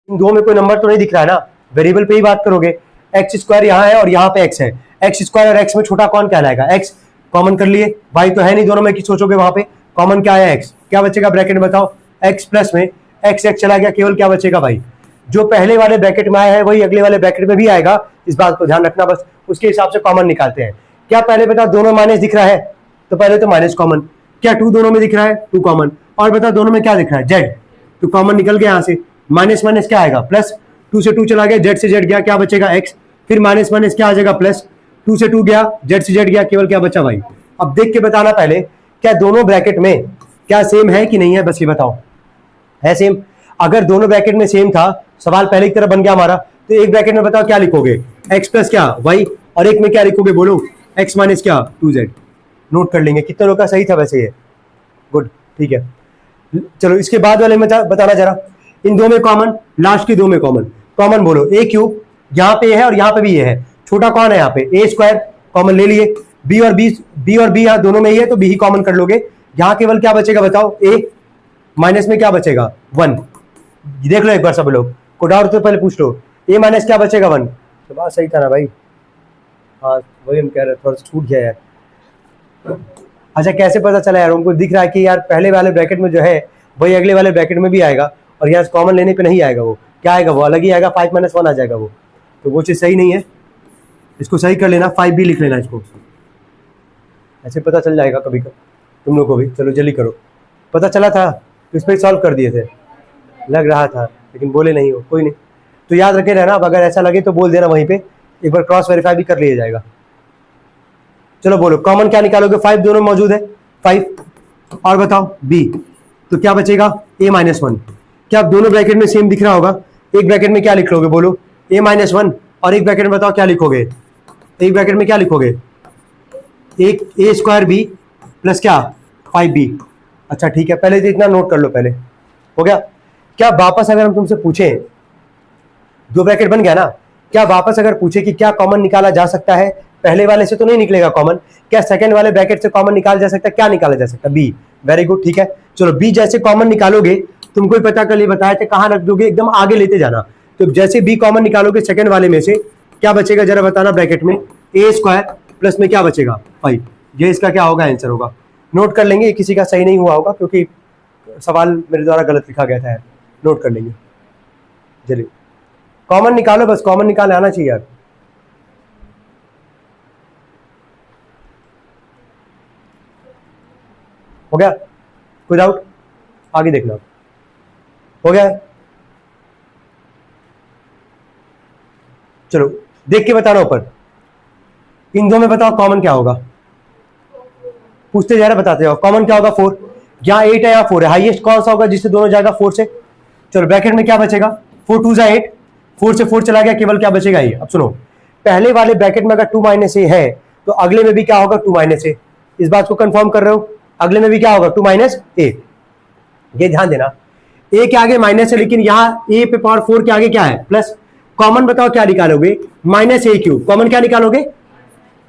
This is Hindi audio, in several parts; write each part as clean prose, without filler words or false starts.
इन दो में कोई नंबर तो नहीं दिख रहा है ना, वेरिएबल पे ही बात करोगे। एक्स स्क्वायर यहाँ है और यहाँ पे एक्स है, एक्स स्क्वायर और एक्स में छोटा कौन कहलाएगा, एक्स। कॉमन कर लिए, वाई तो है नहीं दोनों में, कि सोचोगे वहां पे कॉमन क्या है, एक्स। क्या बचेगा ब्रैकेट में बताओ, एक्स प्लस में एक्स एक्स चला गया, केवल क्या बचेगा भाई, जो पहले वाले ब्रैकेट में आया है वही अगले वाले ब्रैकेट में भी आएगा, इस बात को ध्यान रखना, बस उसके हिसाब से कॉमन निकालते हैं। क्या पहले बता दोनों माइनस दिख रहा है, तो पहले तो माइनस कॉमन। क्या टू दोनों में दिख रहा है, टू कॉमन। और बता दोनों में क्या दिख रहा है, जेड, तो कॉमन निकल गया यहाँ से। माइनस माइनस क्या आएगा, प्लस, टू से टू चला गया, जेड से जेड गया, क्या बचेगा एक्स। फिर माइनस माइनस क्या आ जाएगा, प्लस, टू से टू गया, जेड से जेड गया, केवल क्या बचा भाई। अब देख के बताना पहले, क्या दोनों ब्रैकेट में क्या सेम है कि नहीं है, बस ये बताओ, है सेम। अगर दोनों ब्रैकेट में सेम था, सवाल पहले की तरह बन गया हमारा, तो एक ब्रैकेट में बताओ क्या लिखोगे, एक्स प्लस क्या वाई, और एक में क्या लिखोगे बोलो, एक्स माइनस क्या टू जेड। नोट कर लेंगे, कितने लोग का सही था वैसे ये, गुड, ठीक है। चलो इसके बाद वाले में बताना जरा, इन दो में कॉमन, लास्ट के दो में कॉमन, कॉमन बोलो, ए क्यूब यहाँ पे है और यहाँ पे भी ये है, छोटा कौन है यहाँ पे, ए स्क्वायर कॉमन ले लिए, बी और बी यहाँ दोनों में ही है तो बी ही कॉमन कर लोगे, यहाँ केवल क्या बचेगा बताओ, ए, माइनस में क्या बचेगा 1। देख लो एक बार सब लोग, को डाउट तो पहले पूछ लो, ए माइनस क्या बचेगा 1, तो बात सही था ना भाई, हाँ वही हम कह रहे, थोड़ा छूट गया यार। अच्छा कैसे पता चला यार, उनको दिख रहा है कि यार पहले वाले ब्रैकेट में जो है वही अगले वाले ब्रैकेट में भी आएगा, और यहाँ कॉमन लेने पे नहीं आएगा, वो क्या आएगा, वो अलग ही आएगा, 5 - 1 आ जाएगा वो, तो वो चीज़ सही नहीं है, इसको सही कर लेना, 5 भी लिख लेना इसको, ऐसे पता चल जाएगा कभी कभी तुम लोग को भी। चलो जल्दी करो, पता चला था तो इस पर सॉल्व कर दिए थे, लग रहा था लेकिन बोले नहीं हो, कोई नहीं, तो याद रखे रहना, अब अगर ऐसा लगे तो बोल देना, वहीं पे एक बार क्रॉस वेरीफाई भी कर लिया जाएगा। चलो बोलो कॉमन क्या निकालोगे, 5 दोनों मौजूद है 5, और बताओ बी, तो क्या बचेगा a-1। क्या दोनों ब्रैकेट में सेम दिख रहा होगा, एक ब्रैकेट में क्या लिख लोगे बोलो, a-1, और एक ब्रैकेट में बताओ क्या लिखोगे, एक ब्रैकेट में क्या लिखोगे, एक ए स्क्वायर बी प्लस क्या 5b। अच्छा ठीक है, पहले तो इतना नोट कर लो, पहले हो गया। क्या वापस अगर हम तुमसे पूछें, दो ब्रैकेट बन गया ना, क्या वापस अगर पूछे कि क्या कॉमन निकाला जा सकता है, पहले वाले से तो नहीं निकलेगा कॉमन, क्या सेकंड वाले ब्रैकेट से कॉमन निकाला जा सकता है, क्या निकाला जा सकता है, बी, वेरी गुड, ठीक है। चलो बी जैसे कॉमन निकालोगे, तुमको ही पता कल ये बताया था, कहाँ रख दोगे, एकदम आगे लेते जाना, तो जैसे बी कॉमन निकालोगे सेकंड वाले में से क्या बचेगा जरा बताना, ब्रैकेट में ए स्क्वायर प्लस में क्या बचेगा 5, ये इसका क्या होगा, आंसर होगा। नोट कर लेंगे, किसी का सही नहीं हुआ होगा क्योंकि सवाल मेरे द्वारा गलत लिखा गया था, नोट कर लेंगे। चलिए कॉमन निकालो, बस कॉमन निकाल आना चाहिए यार। हो गया, कोई डाउट, आगे देखना, हो गया। चलो देख के बताना ऊपर, इन दो में बताओ कॉमन क्या होगा, पूछते जा रहे बताते जाओ, कॉमन क्या होगा 4, यहाँ 8 है यहाँ 4 है, हाईएस्ट कौन सा होगा जिससे दोनों जाएगा 4 से। चलो ब्रैकेट में क्या बचेगा, 4 2 8, 4 से 4 चला गया, केवल क्या बचेगा ये। अब सुनो, पहले वाले ब्रैकेट में अगर 2 - a है तो अगले में भी क्या होगा 2 - a, इस बात को कंफर्म कर रहे हो, अगले में भी क्या होगा 2 - a, ये ध्यान देना, a के आगे माइनस है, लेकिन यहाँ a पे पावर 4 के आगे क्या है प्लस, कॉमन बताओ क्या निकालोगे, -a3, कॉमन क्या निकालोगे,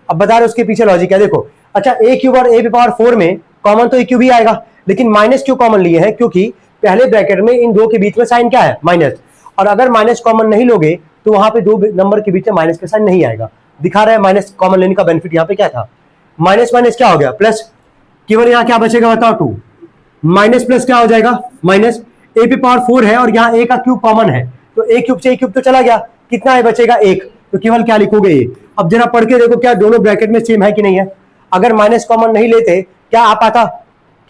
अब बता रहे उसके पीछे लॉजिक है, देखो। अच्छा a³ और a पे पावर 4 में कॉमन तो a³ ही आएगा, लेकिन माइनस क्यों कॉमन लिए हैं, क्योंकि पहले ब्रैकेट में इन दो के बीच में साइन क्या है माइनस, और अगर माइनस कॉमन नहीं लोगे तो वहां पे दो नंबर के बीच में माइनस का साइन नहीं आएगा, दिखा रहा है माइनस कॉमन लेने का बेनिफिट यहाँ पे क्या था, माइनस माइनस क्या हो गया प्लस, केवल यहाँ क्या बचेगा बताओ 2, माइनस प्लस क्या हो जाएगा माइनस, ए पे पावर 4 है और यहाँ a का क्यूब कॉमन है, तो a³ से a³ तो चला गया, कितना है बचेगा 1, तो केवल क्या लिखोगे ये। अब जरा पढ़ के देखो क्या दोनों ब्रैकेट में सेम है कि नहीं है, अगर माइनस कॉमन नहीं लेते क्या आ पाता,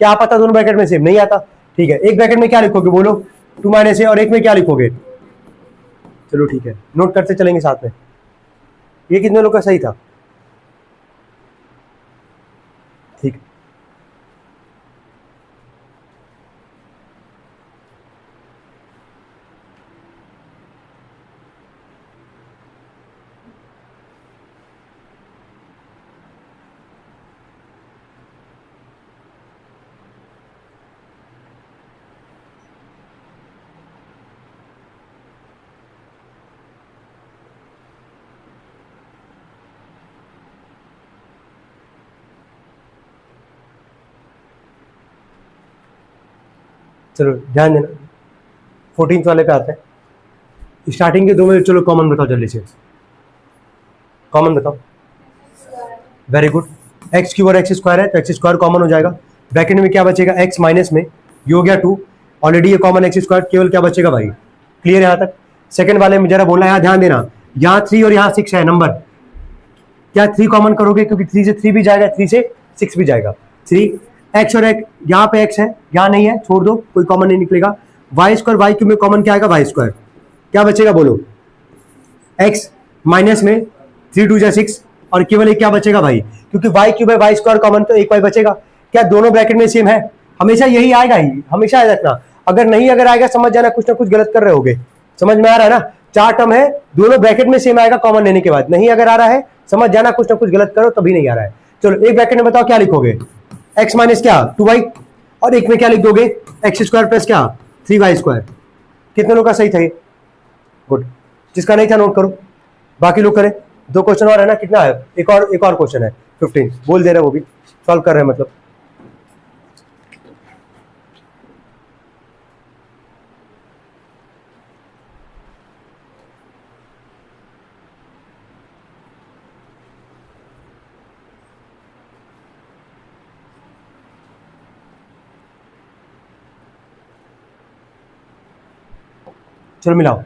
क्या आ पाता दोनों ब्रैकेट में सेम नहीं आता, ठीक है। एक ब्रैकेट में क्या लिखोगे बोलो 2 - a, और एक में क्या लिखोगे, चलो ठीक है नोट करते चलेंगे साथ में, ये कितने लोग का सही था, ठीक। चलो ध्यान देना, 14th वाले पे आते हैं। स्टार्टिंग के दो में चलो कॉमन बताओ जल्दी से, कॉमन बताओ। वेरी गुड, एक्स क्यूब और एक्स स्क्वायर है तो एक्स स्क्वायर कॉमन हो जाएगा। ब्रैकेट में क्या बचेगा, एक्स माइनस में ये हो गया 2, ऑलरेडी ये कॉमन एक्स स्क्वायर, केवल क्या बचेगा भाई, क्लियर यहाँ तक। सेकंड वाले में जरा बोलना, यहाँ ध्यान देना, यहाँ 3 और यहाँ 6 है नंबर, क्या 3 कॉमन करोगे, क्योंकि 3 से 3 भी जाएगा, 3 से 6 भी जाएगा। 3 एक्स और एक्स, यहाँ पे एक्स है, यहाँ नहीं है, छोड़ दो, कोई कॉमन नहीं निकलेगा। वाई स्क्वायर, वाई क्यूब में कॉमन क्या आएगा, वाई स्क्वायर, क्या बचेगा बोलो, एक्स माइनस में 3 2 जा 6, और केवल एक क्या बचेगा भाई, क्योंकि वाई क्यूब है, वाई स्क्वायर कॉमन, तो एक वाई बचेगा। क्या दोनों ब्रैकेट में सेम है, हमेशा यही आएगा ही, हमेशा याद रखना। अगर नहीं अगर आएगा समझ जाना कुछ ना कुछ गलत कर रहे होगे, समझ में आ रहा है ना। 4 टर्म है, दोनों ब्रैकेट में सेम आएगा कॉमन लेने के बाद, नहीं अगर आ रहा है समझ जाना कुछ ना कुछ गलत करो तभी नहीं आ रहा है। चलो एक ब्रैकेट में बताओ क्या लिखोगे, एक्स माइनस क्या 2y, और एक में क्या लिख दोगे, एक्स स्क्वायर प्लस क्या 3y स्क्वायर। कितने लोग का सही था ये, गुड। जिसका नहीं था नोट करो, बाकी लोग करें। 2 क्वेश्चन और है ना, कितना है, एक और क्वेश्चन है, 15 बोल दे रहे, वो भी सॉल्व कर रहे हैं मतलब। चलो मिलाओ,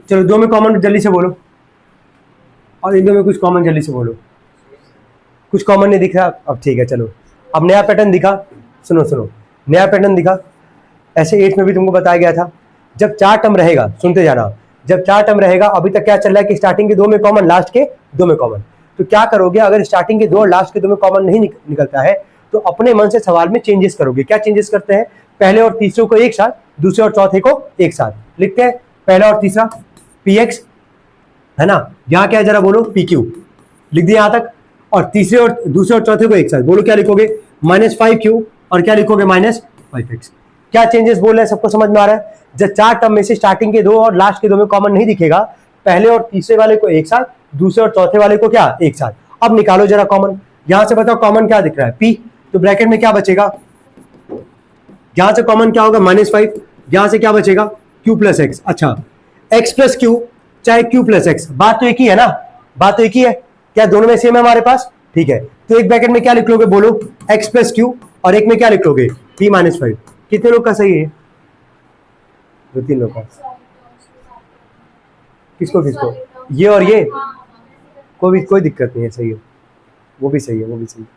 चलो 2 में कॉमन जल्दी से बोलो, और इन 2 में कुछ कॉमन जल्दी से बोलो। कुछ कॉमन नहीं दिख रहा, अब ठीक है चलो। अब नया पैटर्न दिखा, सुनो सुनो, नया पैटर्न दिखा। ऐसे 8 में भी तुमको बताया गया था, जब 4 टर्म रहेगा, सुनते जाना, जब 4 टर्म रहेगा, अभी तक क्या चल रहा है कि स्टार्टिंग के 2 में कॉमन, लास्ट के 2 में कॉमन, तो क्या करोगे, अगर स्टार्टिंग के 2 और लास्ट के 2 में कॉमन नहीं निकलता है तो अपने मन से सवाल में चेंजेस करोगे। क्या चेंजेस करते हैं, पहले और तीसरे को एक साथ, दूसरे और चौथे को एक साथ लिखते हैं। पहला और तीसरा पी एक्स है ना, यहां क्या है जरा बोलो, पी क्यू लिख दिया यहां तक, और तीसरे और दूसरे और चौथे को एक साथ बोलो, क्या लिखोगे, -5q, और क्या लिखोगे, -5x। क्या चेंजेस बोल रहे हैं, सबको समझ में आ रहा है। जब 4 टर्म में से स्टार्टिंग के 2 और लास्ट के 2 में कॉमन नहीं दिखेगा, पहले और तीसरे वाले को एक साथ, दूसरे और चौथे वाले को क्या एक साथ। अब निकालो जरा कॉमन, यहां से बताओ कॉमन क्या दिख रहा है, p, तो ब्रैकेट में क्या बचेगा, यहां से कॉमन क्या होगा, -5, यहां से क्या बचेगा, q प्लस एक्स। अच्छा, x प्लस क्यू चाहे q प्लस एक्स, बात तो एक ही है ना, बात तो एक ही है, क्या दोनों में सेम है हमारे पास, ठीक है। तो एक ब्रैकेट में क्या लिख लोगे बोलो, x प्लस क्यू, और एक में क्या लिख लोगे, p माइनस 5। कितने लोग का सही है, 2-3 लोग का। किसको किसको, ये और ये, कोई दिक्कत नहीं है, सही है, वो भी सही है, वो भी सही है।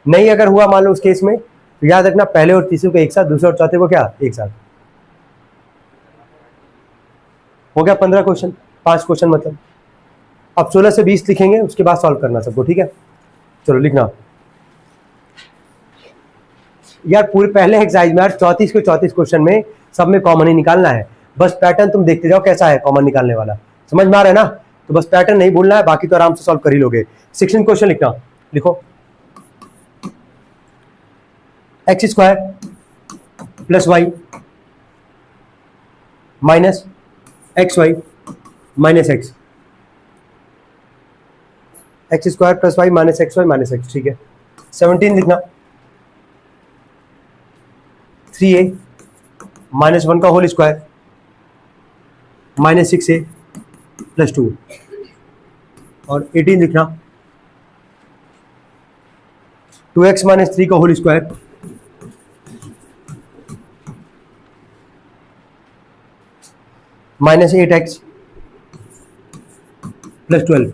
नहीं अगर हुआ मान लो उस केस में, तो याद रखना पहले और तीसरे को एक साथ, दूसरे और चौथे को क्या एक साथ। हो गया 15 क्वेश्चन, 5 क्वेश्चन मतलब। अब 16 से 20 लिखेंगे, उसके बाद सॉल्व करना सबको, ठीक है। चलो लिखना यार, पूरे पहले एक्सरसाइज में यार 34 के 34 क्वेश्चन में सब में कॉमन ही निकालना है, बस पैटर्न तुम देखते जाओ कैसा है कॉमन निकालने वाला, समझ में आ रहा है ना। तो बस पैटर्न नहीं भूलना है, बाकी तो आराम से सॉल्व कर ही लोगे। 16 क्वेश्चन लिखना, लिखो, x square plus y minus x y minus x, x square plus y minus x y minus x, ठीक है। 17 लिखना, 3a -1 का होल स्क्वायर -6a प्लस 2, और 18 लिखना, 2x माइनस 3 का होल स्क्वायर -8x प्लस 12।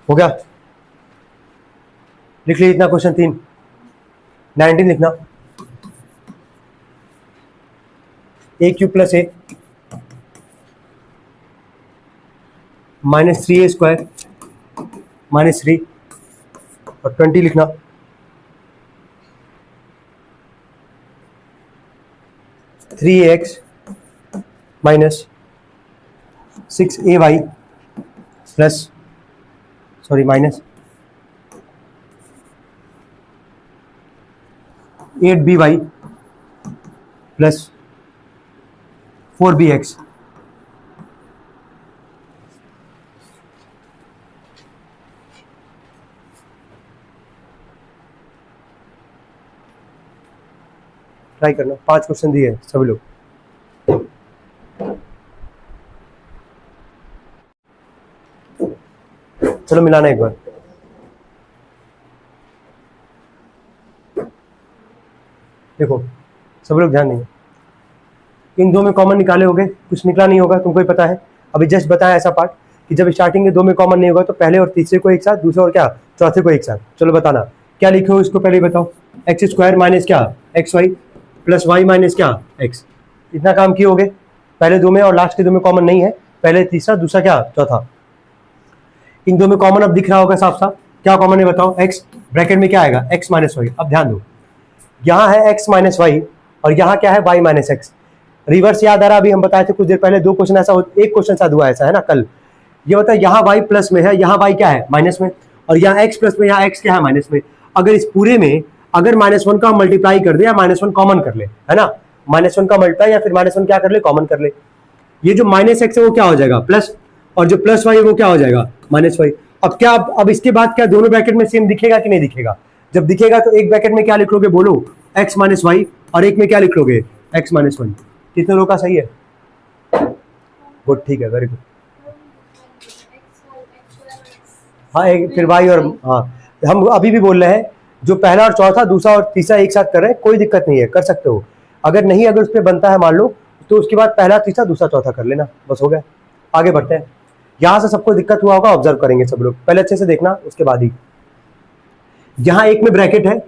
हो गया, लिख लीजिए इतना क्वेश्चन 3। 19 लिखना, a cube plus a -3a square -3, और 20 लिखना, 3ax minus 6ay plus minus 8by plus 4bx। Try करना, 5 क्वेश्चन दिए सभी लोग। चलो मिलाना एक बार। देखो सब लोग ध्यान देंगे, इन दो में कॉमन निकाले होगे, कुछ निकला नहीं होगा, तुमको ही पता है। अभी जस्ट बताया ऐसा पार्ट कि जब स्टार्टिंग के दो में कॉमन नहीं होगा तो पहले और तीसरे को एक साथ, दूसरे और क्या चौथे को एक साथ। चलो बताना क्या लिखे हो इसको, पहले ही बताओ। एक्स स्क्वायर माइनस क्या x y plus y minus क्या एक्स। इतना काम किए होगे, पहले दो में और लास्ट के दो में कॉमन नहीं है, पहले तीसरा दूसरा क्या चौथा। इन दो में कॉमन अब दिख रहा होगा साफ साफ, क्या कॉमन है बताओ। एक्स ब्रैकेट में क्या आएगा एक्स माइनस वाई। अब ध्यान दो, यहाँ है एक्स माइनस वाई और यहाँ क्या है वाई माइनस एक्स। रिवर्स याद आ रहा, अभी हम बताए थे कुछ देर पहले, दो क्वेश्चन ऐसा, एक क्वेश्चन शायद हुआ ऐसा है ना कल। ये बता, यहाँ वाई प्लस में है, यहाँ वाई क्या है माइनस में, और यहाँ एक्स प्लस में, यहाँ एक्स क्या है माइनस में। अगर इस पूरे में अगर -1 का मल्टीप्लाई कर दे या -1 कॉमन कर ले, है ना, -1 का मल्टीप्लाई या फिर -1 क्या कर ले कॉमन कर ले, ये जो माइनस एक्स है वो क्या हो जाएगा प्लस, और जो प्लस वाई है वो क्या हो जाएगा माइनस वाई। अब क्या, अब इसके बाद क्या दोनों ब्रैकेट में सेम दिखेगा कि नहीं दिखेगा। जब दिखेगा तो एक ब्रैकेट में क्या लिख लोगे बोलो एक्स माइनस वाई, और एक में क्या लिख लोगे एक्स माइनस 1। कितने लोगों का सही है? गुड, ठीक है, वेरी गुड। हाँ एक फिर वाई और हाँ, हम अभी भी बोल रहे हैं जो पहला और चौथा, दूसरा और तीसरा एक साथ कर रहे हैं, कोई दिक्कत नहीं है, कर सकते हो। अगर नहीं, अगर उस पर बनता है मान लो, तो उसके बाद पहला तीसरा दूसरा चौथा कर लेना, बस हो गया। आगे बढ़ते हैं। यहाँ से सबको दिक्कत हुआ होगा, ऑब्जर्व करेंगे सब लोग, पहले अच्छे से देखना उसके बाद ही। यहाँ एक में ब्रैकेट है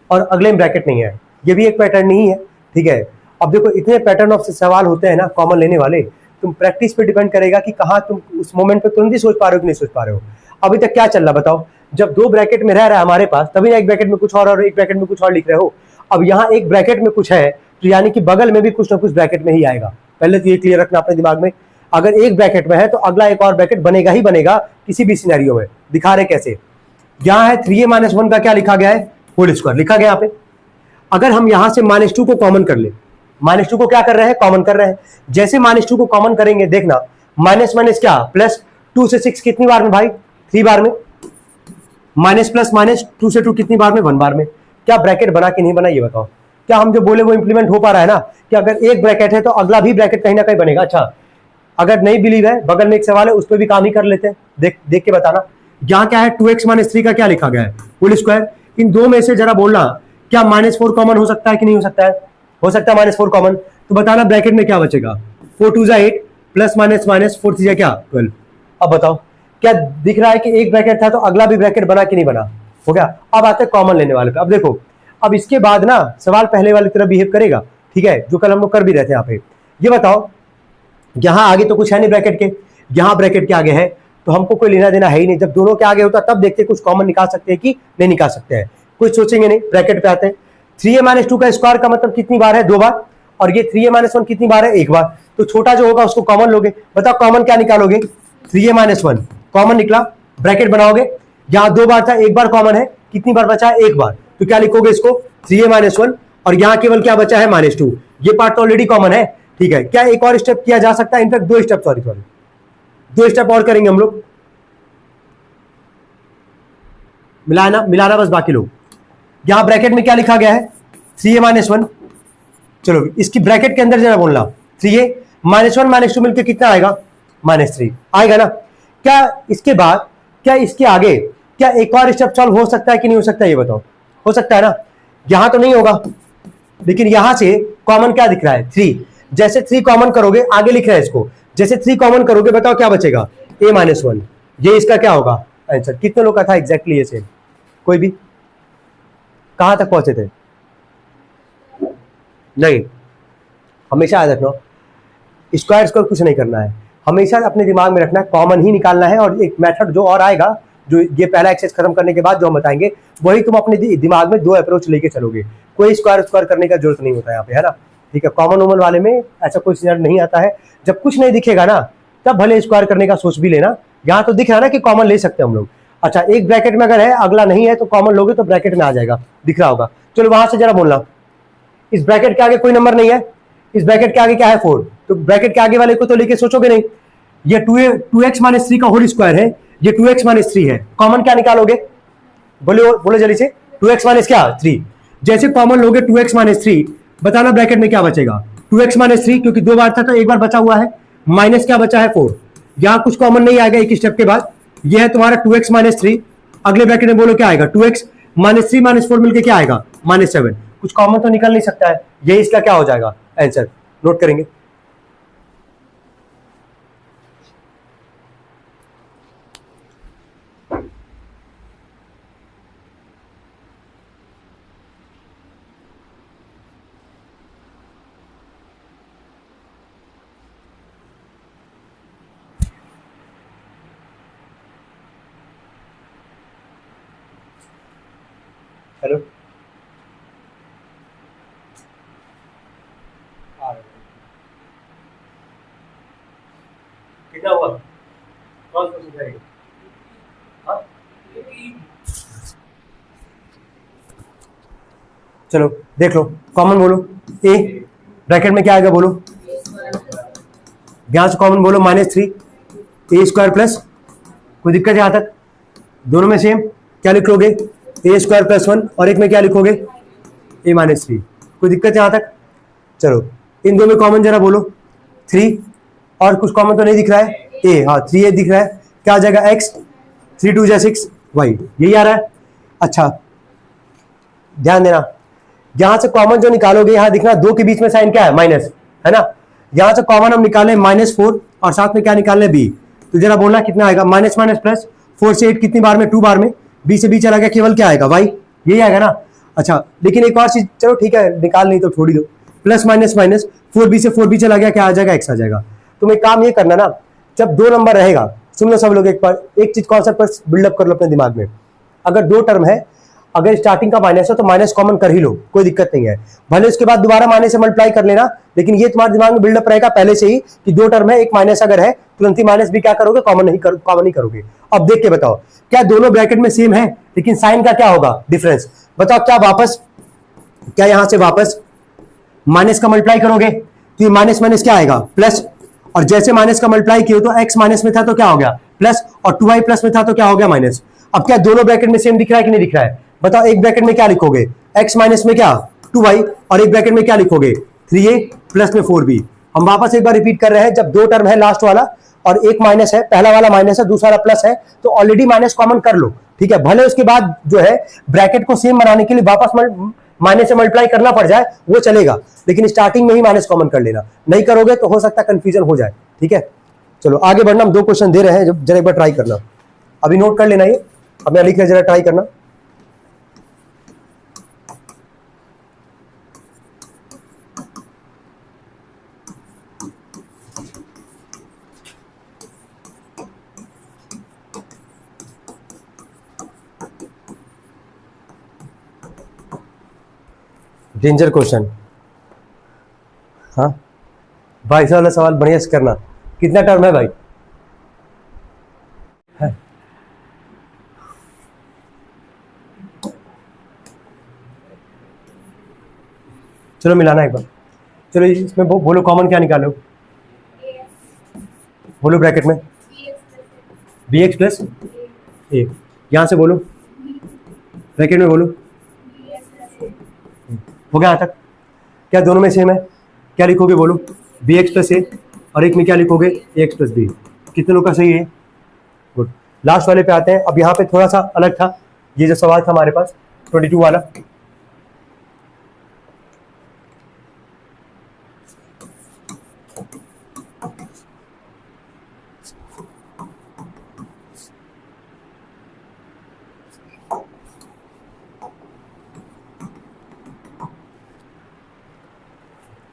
और अगले में ब्रैकेट नहीं है, ये भी एक पैटर्न नहीं है, ठीक है। अब देखो इतने पैटर्न ऑफ सवाल होते हैं ना कॉमन लेने वाले, तुम प्रैक्टिस पे डिपेंड करेगा कि कहाँ तुम उस मोमेंट पे तुरंत ही सोच पा रहे हो कि नहीं सोच पा रहे हो। अभी तक क्या चल रहा बताओ, जब दो ब्रैकेट में रह रहा है हमारे पास, तभी ना एक ब्रैकेट में कुछ और एक ब्रैकेट में कुछ और लिख रहे हो। अब यहाँ एक ब्रैकेट में कुछ है तो यानी कि बगल में भी कुछ ना कुछ ब्रैकेट में ही आएगा, पहले तो ये क्लियर रखना अपने दिमाग में। अगर एक ब्रैकेट में है तो अगला एक और ब्रैकेट बनेगा ही बनेगा किसी भी सिनेरियो में। दिखा रहे कैसे, यहाँ है 3a-1 का क्या लिखा गया है होल स्क्वायर लिखा गया यहाँ पे। अगर हम यहाँ से -2 को कॉमन कर ले, -2 को क्या कर रहे हैं कॉमन कर रहे हैं, जैसे -2 को कॉमन करेंगे देखना माइनस माइनस क्या प्लस, 2 से 6 कितनी बार में भाई 3 बार में, माइनस प्लस माइनस 2 से 2 कितनी बार में 1 बार में। क्या ब्रैकेट बना कि नहीं बना ये बताओ, क्या हम जो बोले वो इंप्लीमेंट हो पा रहा है ना, कि अगर एक ब्रैकेट है तो अगला भी ब्रैकेट कहीं ना कहीं बनेगा। अच्छा अगर नहीं बिलीव है, बगल में एक सवाल है उस पर भी काम ही कर लेते हैं, देख के बताना। यहाँ क्या है 2x-3 का क्या लिखा गया है होल स्क्वायर। इन दो में से जरा बोलना क्या -4 कॉमन हो सकता है कि नहीं हो सकता है, हो सकता है -4 कॉमन, तो बताना ब्रैकेट में क्या बचेगा 4 2 8 प्लस माइनस माइनस 4 3 क्या 12। अब बताओ क्या दिख रहा है कि एक ब्रैकेट था तो अगला भी ब्रैकेट बना कि नहीं बना, हो गया। अब आते हैं कॉमन लेने वाले पे। अब देखो अब इसके बाद ना सवाल पहले वाली तरह बिहेव करेगा, ठीक है, जो कल हम लोग कर भी रहे थे। यहाँ पे ये बताओ यहाँ आगे तो कुछ है नहीं ब्रैकेट के, यहाँ ब्रैकेट के आगे है तो हमको कोई लेना देना है ही नहीं। जब दोनों के आगे होता तब देखते कुछ कॉमन निकाल सकते हैं कि नहीं निकाल सकते हैं, कुछ सोचेंगे नहीं। ब्रैकेट पे आते हैं, 3a-2 का स्क्वायर का मतलब कितनी बार है 2 बार, और ये 3a-1 कितनी बार है 1 बार, तो छोटा जो होगा उसको कॉमन लोगे। बताओ कॉमन क्या निकालोगे 3a-1 कॉमन निकला, ब्रैकेट बनाओगे, यहाँ 2 बार था 1 बार कॉमन है, कितनी बार बचा है 1 बार, तो क्या लिखोगे इसको 3a-1, और यहाँ केवल क्या बचा है -2। ये पार्ट तो ऑलरेडी कॉमन है, ठीक है। क्या एक और स्टेप किया जा सकता है, इनफैक्ट 2 स्टेप, सॉरी 2 स्टेप और करेंगे हम लोग, मिलाना बस बाकी लोग। यहां ब्रैकेट में क्या लिखा गया है 3a-1, चलो इसकी ब्रैकेट के अंदर जरा बोलना 3a-1 -2 मिलकर कितना आएगा -3 आएगा ना। क्या इसके बाद, क्या इसके आगे क्या एक और स्टेप सॉल्व हो सकता है कि नहीं हो सकता, ये बताओ। हो सकता है ना, यहां तो नहीं होगा, लेकिन यहां से कॉमन क्या दिख रहा है 3, जैसे 3 कॉमन करोगे, आगे लिख रहा है इसको, जैसे 3 कॉमन करोगे बताओ क्या बचेगा a-1, ये इसका क्या होगा आंसर। कितने लोग का था एग्जैक्टली ये सेम, कोई भी कहां तक पहुंचे थे? नहीं, हमेशा याद रखना स्क्वायर स्क्वायर कुछ नहीं करना है, हमेशा अपने दिमाग में रखना है कॉमन ही निकालना है। और एक मेथड जो और आएगा, जो ये पहला एक्सरसाइज खत्म करने के बाद जो हम बताएंगे, वही तुम अपने दिमाग में 2 अप्रोच लेके चलोगे। कोई स्क्वायर स्क्वायर करने का जरूरत नहीं होता यहाँ पे, है ना, ठीक है। कॉमन वोमन वाले में ऐसा कोई सिनेरियो नहीं आता है, जब कुछ नहीं दिखेगा ना तब भले स्क्वायर करने का सोच भी लेना। यहाँ तो दिख रहा है ना कि कॉमन ले सकते हैं हम लोग। अच्छा एक ब्रैकेट में अगर है अगला नहीं है तो कॉमन लोगे तो ब्रैकेट में आ जाएगा, दिख रहा होगा। चलो वहां से जरा बोलना, इस ब्रैकेट के आगे कोई नंबर नहीं है, इस ब्रैकेट के आगे क्या है 4, तो ब्रैकेट के आगे वाले को तो लेके सोचोगे नहीं। ये 2x-3 का होल स्क्वायर है, ये 2x-3 है, कॉमन क्या निकालोगे, बोलो जल्दी से 2x- क्या 3, जैसे कॉमन लोगे 2x-3 बताना ब्रैकेट में क्या बचेगा, 2x माइनस 3 क्योंकि 2 बार था तो एक बार बचा हुआ है, माइनस क्या बचा है 4, यहां कुछ कॉमन नहीं आएगा एक स्टेप के बाद, यह है तुम्हारा 2x माइनस 3, अगले ब्रैकेट में बोलो क्या आएगा, 2x माइनस 3 माइनस 4 मिलकर क्या आएगा -7, कुछ कॉमन तो निकल नहीं सकता है, यही इसका क्या हो जाएगा आंसर, नोट करेंगे। हेलो कितना हुआ, कौन सा समझाएगा, हाँ? चलो देख लो, कॉमन बोलो, ए ब्रैकेट में क्या आएगा बोलो, यहां से कॉमन बोलो -3 ए स्क्वायर प्लस, कोई दिक्कत है यहां तक, दोनों में सेम, क्या लिख लोगे ए स्क्वायर प्लस 1 और एक में क्या लिखोगे ए -3, कोई दिक्कत है यहां तक। चलो इन दो में कॉमन जरा बोलो 3, और कुछ कॉमन तो नहीं दिख रहा है, ए हाँ 3a दिख रहा है, क्या आ जाएगा x, 3 2 जा 6 y, यही आ रहा है। अच्छा ध्यान देना, यहां से कॉमन जो निकालोगे यहां दिखना 2 के बीच में साइन क्या है माइनस, है ना, यहां से कॉमन हम निकालें -4 और साथ में क्या निकालने b, तो जरा बोलना कितना आएगा, माइनस माइनस प्लस, 4 से 8 कितनी बार में 2 बार में, b से b चला गया, केवल क्या आएगा y, यही आएगा ना। अच्छा लेकिन एक और चीज, चलो ठीक है निकाल नहीं तो छोड़ ही दो, प्लस माइनस माइनस 4b से 4b चला गया, क्या आ जाएगा x आ जाएगा। तुम एक काम ये करना ना, जब 2 नंबर रहेगा, सुन लो सब लोग एक बार, एक चीज कॉन्सेप्ट पर बिल्डअप कर लो अपने दिमाग में, अगर 2 टर्म है, अगर स्टार्टिंग का माइनस है तो माइनस कॉमन कर ही लो, कोई दिक्कत नहीं है, भले उसके बाद दोबारा माइनस से मल्टीप्लाई कर लेना, लेकिन ये तुम्हारे दिमाग में बिल्डअप रहेगा पहले से ही कि 2 टर्म है, एक माइनस अगर है तुरंत ही माइनस भी क्या करोगे, कॉमन ही करोगे। अब देख के बताओ क्या दोनों ब्रैकेट में सेम है, लेकिन साइन का क्या होगा डिफरेंस, बताओ क्या वापस, क्या यहां से वापस माइनस का मल्टीप्लाई करोगे तो ये माइनस माइनस क्या आएगा प्लस, और जैसे माइनस का मल्टीप्लाई किया तो x माइनस में था तो क्या हो गया प्लस, और 2y प्लस में था तो क्या हो गया माइनस। अब क्या दोनों ब्रैकेट में सेम दिख रहा है कि नहीं दिख रहा है, बताओ एक ब्रैकेट में क्या लिखोगे x माइनस में क्या 2y, और एक ब्रैकेट में क्या लिखोगे 3a प्लस में 4b। हम वापस एक बार रिपीट कर रहे हैं, जब 2 टर्म है लास्ट वाला और एक माइनस है, पहला वाला माइनस है दूसरा वाला प्लस है, तो ऑलरेडी माइनस कॉमन कर लो, ठीक है, भले उसके बाद जो है ब्रैकेट को सेम बनाने के लिए वापस माइनस से मल्टीप्लाई करना पड़ जाए वो चलेगा, लेकिन स्टार्टिंग में ही माइनस कॉमन कर लेना, नहीं करोगे तो हो सकता है कंफ्यूजन हो जाए, ठीक है। चलो आगे बढ़ना, हम 2 क्वेश्चन दे रहे हैं, जरा एक बार ट्राई करना, अभी नोट कर लेना, ये अब मैं लिख रहा जरा ट्राई करना। डेंजर क्वेश्चन, हाँ भाई ऐसा वाला सवाल बढ़िया से करना, कितना टर्म है भाई, है? चलो मिलाना एक बार, चलो इसमें बोलो कॉमन क्या निकालो, बोलो ब्रैकेट में bx प्लस ए, यहां से बोलो ब्रैकेट में बोलो, हो गया यहाँ तक, क्या दोनों में सेम है, क्या लिखोगे बोलो bx प्लस ए, और एक में क्या लिखोगे ax प्लस बी, कितने लोग का सही है, गुड। लास्ट वाले पे आते हैं, अब यहाँ पे थोड़ा सा अलग था, ये जो सवाल था हमारे पास 22 वाला,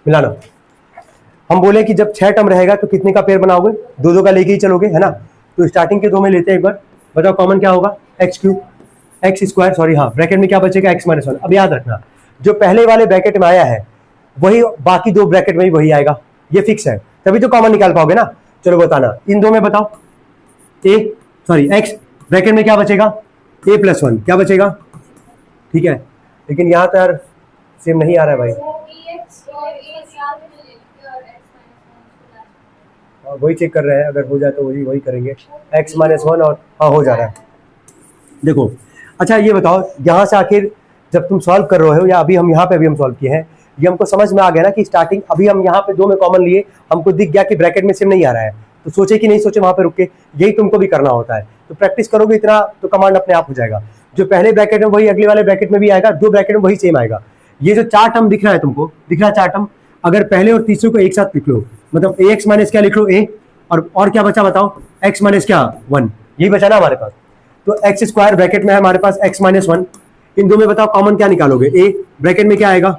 मिलाना, हम बोले कि जब 6 टर्म रहेगा तो कितने का पेयर बनाओगे, 2 का लेके ही चलोगे, है ना, तो स्टार्टिंग के 2 में लेते हैं एक बार, बताओ कॉमन क्या होगा x cube, x square, sorry हाँ, ब्रैकेट में क्या बचेगा x माइनस 1। अब याद रखना जो पहले वाले ब्रैकेट में आया है वही बाकी 2 ब्रैकेट में ही वही आएगा, ये फिक्स है, तभी तो कॉमन निकाल पाओगे ना। चलो बताना इन 2 में, बताओ x ब्रैकेट में क्या बचेगा a प्लस 1, क्या बचेगा, ठीक है, लेकिन यहाँ तो यार सेम नहीं आ रहा है भाई, वही चेक कर रहे हैं, अगर हो जाए तो वही करेंगे, x माइनस 1 और हाँ हो जा रहा है, देखो। अच्छा ये बताओ यहाँ से आखिर जब तुम सॉल्व कर रहे हो, या अभी हम यहाँ पे अभी हम सॉल्व किए हैं, ये हमको समझ में आ गया ना कि स्टार्टिंग अभी हम यहाँ पे 2 में कॉमन लिए, हमको दिख गया कि ब्रैकेट में सेम नहीं आ रहा है, तो सोचे कि नहीं सोचे वहां पे रुक के, यही तुमको भी करना होता है। तो प्रैक्टिस करोगे इतना तो कमांड अपने आप हो जाएगा। जो पहले ब्रैकेट में वही अगले वाले ब्रैकेट में भी आएगा, 2 ब्रैकेट में वही सेम आएगा। ये जो 4 टर्म दिख रहा है तुमको, दिख रहा है 4 टर्म, अगर पहले और तीसरे को एक साथ लिख लो, मतलब ए एक्स माइनस क्या लिख लो ए, और क्या बचा बताओ, एक्स माइनस क्या 1, यही बचा ना हमारे पास। तो एक्स स्क्वायर ब्रैकेट में है हमारे पास एक्स माइनस 1, इन दो में बताओ कॉमन क्या निकालोगे, ए ब्रैकेट में क्या आएगा,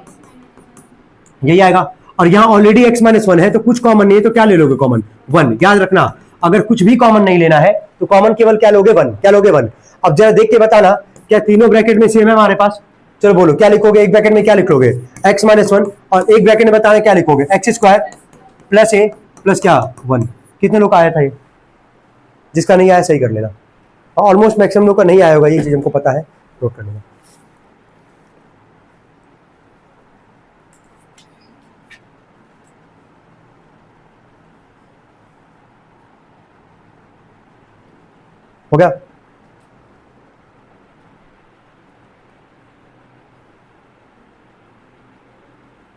यही आएगा। और यहां ऑलरेडी एक्स माइनस 1 है तो कुछ कॉमन नहीं है, तो क्या ले लोगे कॉमन 1। याद रखना अगर कुछ भी कॉमन नहीं लेना है तो कॉमन केवल क्या लोगे 1, क्या लोगे 1। अब जरा देख के बताना क्या तीनों ब्रैकेट में सेम है हमारे पास, चलो बोलो क्या लिखोगे, एक ब्रैकेट में क्या लिख लोगे एक्स माइनस 1, और एक ब्रैकेट में बताना क्या लिखोगे एक्स स्क्वायर प्लस ए प्लस क्या 1। कितने लोग आया था ये, जिसका नहीं आया सही कर लेना, ऑलमोस्ट मैक्सिमम लोग का नहीं आया होगा, ये चीज हमको पता है, नोट कर लेना। हो गया,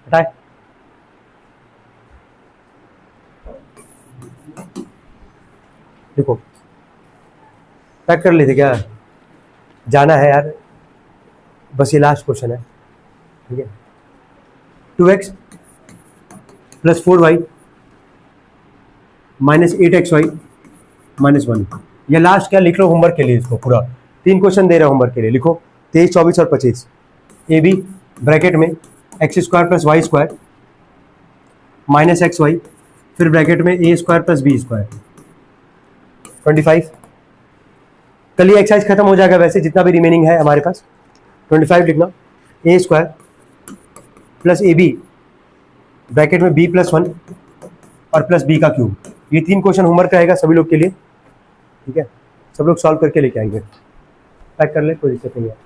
हटाए, देखो पैक कर लेते क्या, जाना है यार, बस ये लास्ट क्वेश्चन है, ठीक है। 2x plus 4y minus 8xy minus 1, ये लास्ट क्या लिख लो होमवर्क के लिए, इसको पूरा 3 क्वेश्चन दे रहे हैं होमवर्क के लिए, लिखो 23, 24 और 25। ए बी ब्रैकेट में x square plus y square minus x y, फिर ब्रैकेट में a square plus b square 25। कल ये एक्सरसाइज खत्म हो जाएगा, वैसे जितना भी रिमेनिंग है हमारे पास 25 लिखना, A square plus A B bracket में बी प्लस 1 और प्लस बी का क्यूब। ये 3 क्वेश्चन होमवर्क रहेगा सभी लोग के लिए, ठीक है, सब लोग सॉल्व करके लेके आएंगे। पैक कर ले, कोई दिक्कत नहीं है।